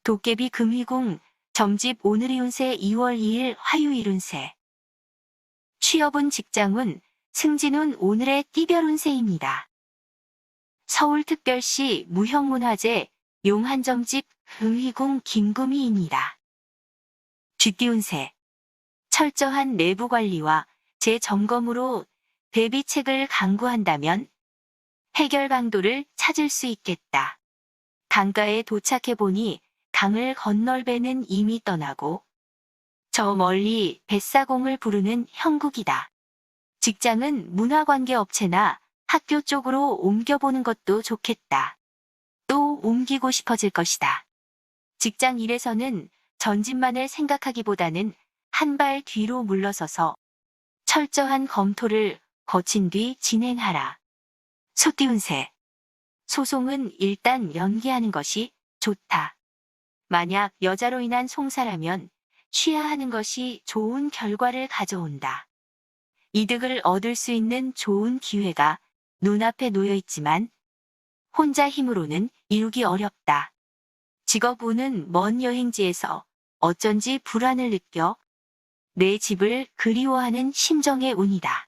도깨비 금희궁 점집 오늘의 운세 2월 2일 화요일 운세. 취업운 직장운 승진운 오늘의 띠별 운세입니다. 서울특별시 무형문화재 용한점집 금희궁 김금희입니다. 쥐띠 운세. 철저한 내부 관리와 재점검으로 대비책을 강구한다면 해결 방도를 찾을 수 있겠다. 강가에 도착해보니 강을 건널배는 이미 떠나고 저 멀리 뱃사공을 부르는 형국이다. 직장은 문화관계업체나 학교 쪽으로 옮겨보는 것도 좋겠다. 또 옮기고 싶어질 것이다. 직장 일에서는 전진만을 생각하기보다는 한 발 뒤로 물러서서 철저한 검토를 거친 뒤 진행하라. 소띠 운세. 소송은 일단 연기하는 것이 좋다. 만약 여자로 인한 송사라면 취하하는 것이 좋은 결과를 가져온다. 이득을 얻을 수 있는 좋은 기회가 눈앞에 놓여 있지만 혼자 힘으로는 이루기 어렵다. 직업운은 먼 여행지에서 어쩐지 불안을 느껴 내 집을 그리워하는 심정의 운이다.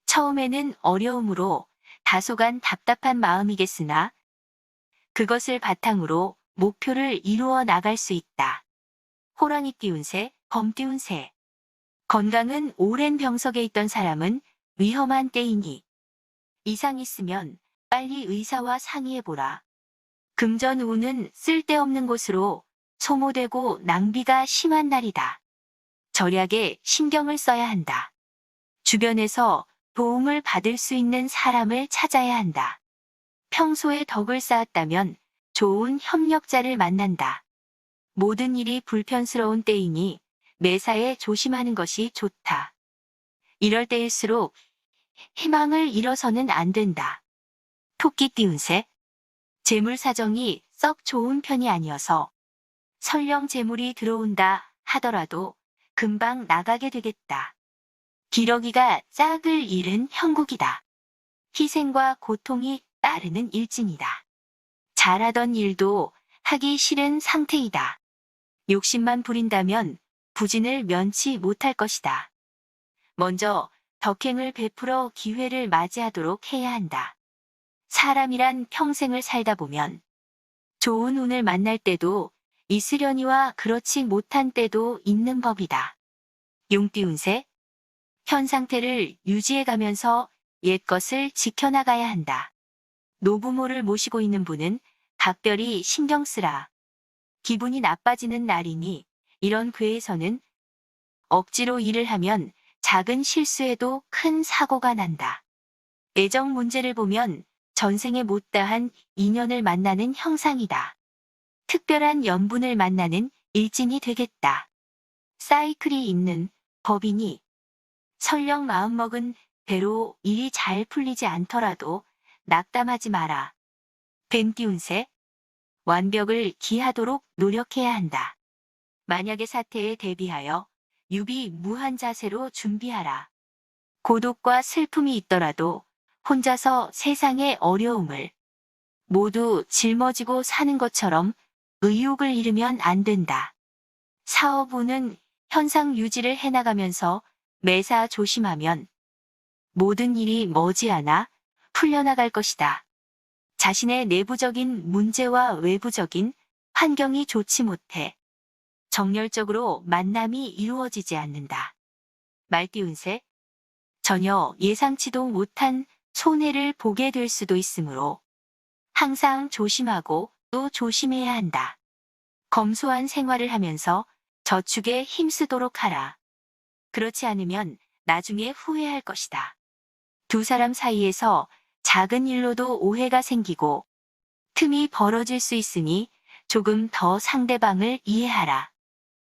처음에는 어려움으로 다소간 답답한 마음이겠으나 그것을 바탕으로 목표를 이루어 나갈 수 있다. 호랑이띠 운세, 검띠 운세. 건강은 오랜 병석에 있던 사람은 위험한 때이니 이상 있으면 빨리 의사와 상의해보라. 금전 운은 쓸데없는 곳으로 소모되고 낭비가 심한 날이다. 절약에 신경을 써야 한다. 주변에서 도움을 받을 수 있는 사람을 찾아야 한다. 평소에 덕을 쌓았다면 좋은 협력자를 만난다. 모든 일이 불편스러운 때이니 매사에 조심하는 것이 좋다. 이럴 때일수록 희망을 잃어서는 안 된다. 토끼띠 운세. 재물 사정이 썩 좋은 편이 아니어서 설령 재물이 들어온다 하더라도 금방 나가게 되겠다. 기러기가 짝을 잃은 형국이다. 희생과 고통이 따르는 일진이다. 잘하던 일도 하기 싫은 상태이다. 욕심만 부린다면 부진을 면치 못할 것이다. 먼저 덕행을 베풀어 기회를 맞이하도록 해야 한다. 사람이란 평생을 살다 보면 좋은 운을 만날 때도 있으려니와 그렇지 못한 때도 있는 법이다. 용띠 운세. 현 상태를 유지해가면서 옛것을 지켜나가야 한다. 노부모를 모시고 있는 분은 각별히 신경 쓰라. 기분이 나빠지는 날이니 이런 궤에서는 억지로 일을 하면 작은 실수에도 큰 사고가 난다. 애정 문제를 보면 전생에 못다한 인연을 만나는 형상이다. 특별한 연분을 만나는 일진이 되겠다. 사이클이 있는 법이니 설령 마음먹은 대로 일이 잘 풀리지 않더라도 낙담하지 마라. 뱀띠 운세. 완벽을 기하도록 노력해야 한다. 만약의 사태에 대비하여 유비무한 자세로 준비하라. 고독과 슬픔이 있더라도 혼자서 세상의 어려움을 모두 짊어지고 사는 것처럼 의욕을 잃으면 안 된다. 사업운은 현상 유지를 해나가면서 매사 조심하면 모든 일이 머지않아 풀려나갈 것이다. 자신의 내부적인 문제와 외부적인 환경이 좋지 못해 정열적으로 만남이 이루어지지 않는다. 말띠 운세. 전혀 예상치도 못한 손해를 보게 될 수도 있으므로 항상 조심하고 또 조심해야 한다. 검소한 생활을 하면서 저축에 힘쓰도록 하라. 그렇지 않으면 나중에 후회할 것이다. 두 사람 사이에서 작은 일로도 오해가 생기고 틈이 벌어질 수 있으니 조금 더 상대방을 이해하라.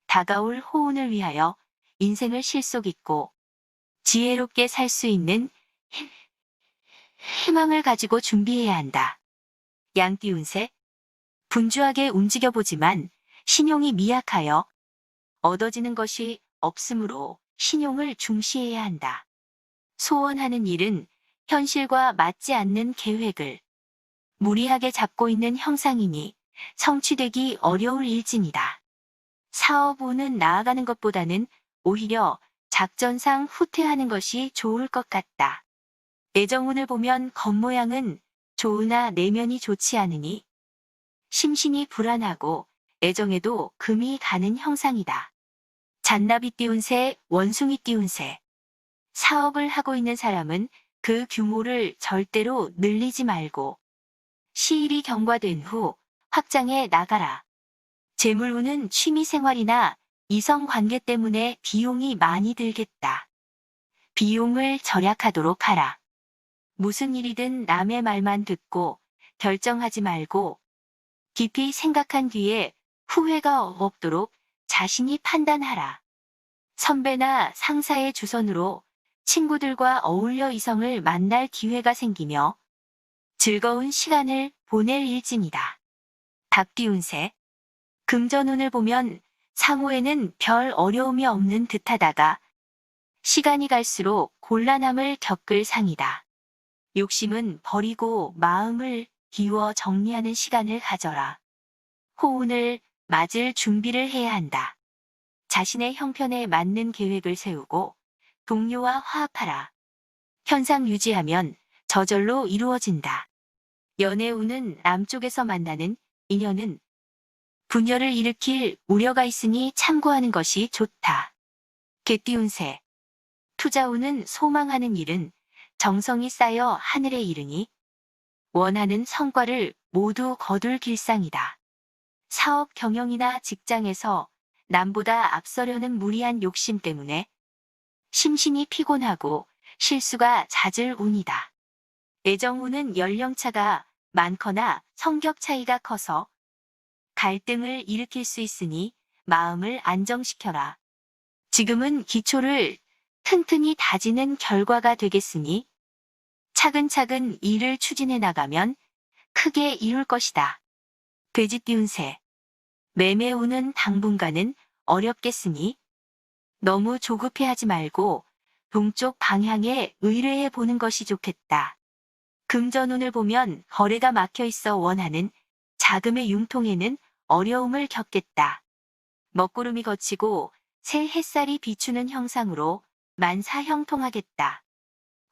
다가올 호운을 위하여 인생을 실속 있고 지혜롭게 살 수 있는 희망을 가지고 준비해야 한다. 양띠 운세. 분주하게 움직여보지만 신용이 미약하여 얻어지는 것이 없으므로 신용을 중시해야 한다. 소원하는 일은 현실과 맞지 않는 계획을 무리하게 잡고 있는 형상이니 성취되기 어려울 일진이다. 사업운은 나아가는 것보다는 오히려 작전상 후퇴하는 것이 좋을 것 같다. 애정운을 보면 겉모양은 좋으나 내면이 좋지 않으니 심신이 불안하고 애정에도 금이 가는 형상이다. 잔나비 띄운 새, 원숭이 띄운 새. 사업을 하고 있는 사람은 그 규모를 절대로 늘리지 말고 시일이 경과된 후 확장해 나가라. 재물운은 취미생활이나 이성관계 때문에 비용이 많이 들겠다. 비용을 절약하도록 하라. 무슨 일이든 남의 말만 듣고 결정하지 말고 깊이 생각한 뒤에 후회가 없도록 자신이 판단하라. 선배나 상사의 주선으로 친구들과 어울려 이성을 만날 기회가 생기며 즐거운 시간을 보낼 일진이다. 닭 띄운 새. 금전운을 보면 상호에는 별 어려움이 없는 듯하다가 시간이 갈수록 곤란함을 겪을 상이다. 욕심은 버리고 마음을 비워 정리하는 시간을 가져라. 호운을 맞을 준비를 해야 한다. 자신의 형편에 맞는 계획을 세우고 동료와 화합하라. 현상 유지하면 저절로 이루어진다. 연애운은 남쪽에서 만나는 인연은 분열을 일으킬 우려가 있으니 참고하는 것이 좋다. 개 띄운 새. 투자운은 소망하는 일은 정성이 쌓여 하늘에 이르니 원하는 성과를 모두 거둘 길상이다. 사업 경영이나 직장에서 남보다 앞서려는 무리한 욕심 때문에 심신이 피곤하고 실수가 잦을 운이다. 애정운은 연령차가 많거나 성격 차이가 커서 갈등을 일으킬 수 있으니 마음을 안정시켜라. 지금은 기초를 튼튼히 다지는 결과가 되겠으니 차근차근 일을 추진해 나가면 크게 이룰 것이다. 돼지 띄운 새. 매매운은 당분간은 어렵겠으니 너무 조급해하지 말고 동쪽 방향에 의뢰해 보는 것이 좋겠다. 금전운을 보면 거래가 막혀 있어 원하는 자금의 융통에는 어려움을 겪겠다. 먹구름이 걷히고 새 햇살이 비추는 형상으로 만사형통하겠다.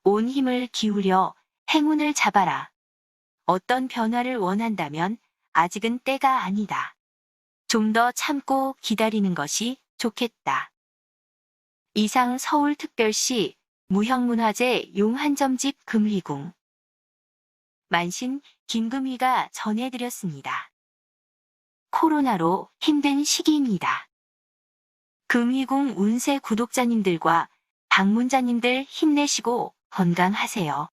온 힘을 기울여 행운을 잡아라. 어떤 변화를 원한다면 아직은 때가 아니다. 좀 더 참고 기다리는 것이 좋겠다. 이상 서울특별시 무형문화재 용한점집 금희궁 만신 김금희가 전해드렸습니다. 코로나로 힘든 시기입니다. 금희궁 운세 구독자님들과 방문자님들 힘내시고 건강하세요.